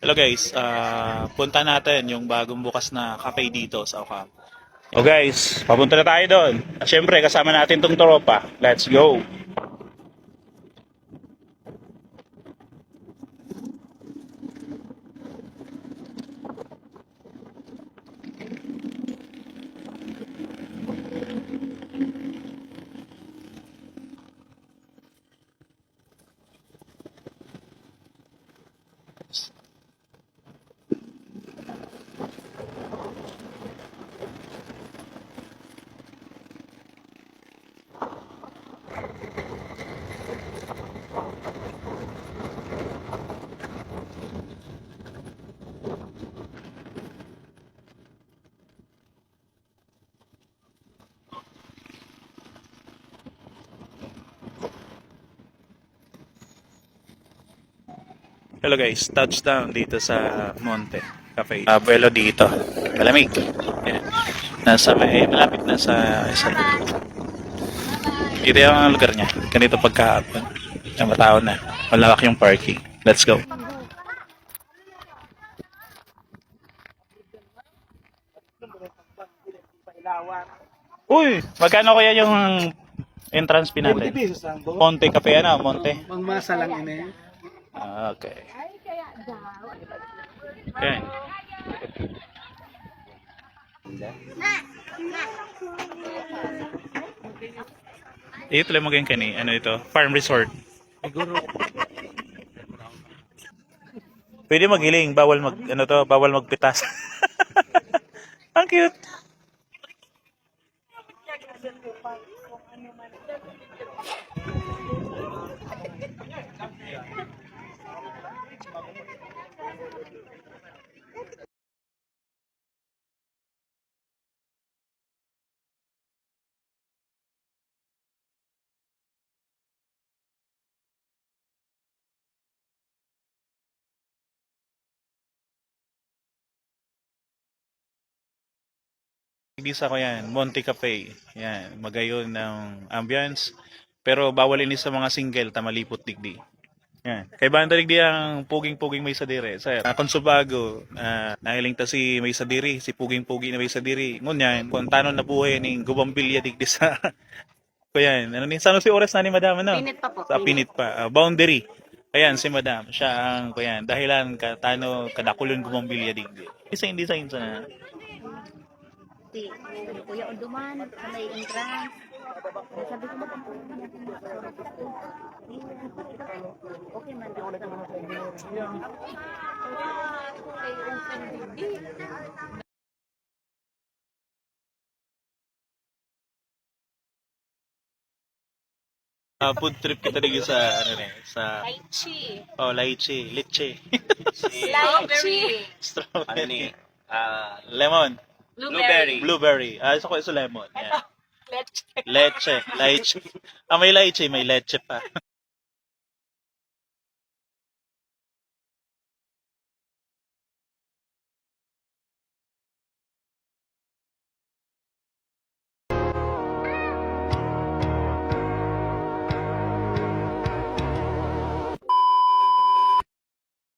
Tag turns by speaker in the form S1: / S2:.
S1: Hello guys, punta natin yung bagong bukas na cafe dito sa Ocampo. Oh guys, papunta na tayo doon. At syempre, kasama natin tong tropa. Let's go! Hello guys, touchdown dito sa Monte Cafe. Buelo dito. Malamig. Yan. Malapit na sa isa. Dito yung lugar niya. Ganito pagkahapon. Yung matao na. Malawak yung parking. Let's go. Uy, magkano kaya yung entrance fee natin?
S2: 40 pesos lang, bro.
S1: Monte Cafe ano? Monte?
S2: Mangmasa lang ini.
S1: Okay. Okay. Ito lang maging kani. Ano ito? Farm Resort.
S2: Siguro.
S1: Pwede maghiling, bawal magpitas. Ang cute. Igisa ko yan, Monte Cafe. Yan, magayon ng ambience. Pero bawal ini sa mga single, tamalipot digdi. Yan. Kay banda digdi ang puging-puging may sadiri. Sir, konsubago, nahiling ta si may sadiri, si puging-puging na may sadiri. Ngunyan, kung tanon na buhay ning gubambilya digdi sa ko yan. Ano ni sano si oras na ni Madam ano?
S3: Pinit pa po.
S1: Sa pinit pa. Boundary. Ayan si Madam, siya ang kuyan. Dahilan ka tano kadakulon gumambilya digdi. Design sa
S3: Si Kuya Unduman, may entrance. Sabi ko okay man.
S1: food trip kita dito sa ano ne, sa
S3: Lychee.
S1: lychee, leche.
S3: Lychee.
S1: Strawberry. Lemon. Blueberry. Isa ko lemon. Yeah.
S3: Leche.
S1: Leche. May leche pa.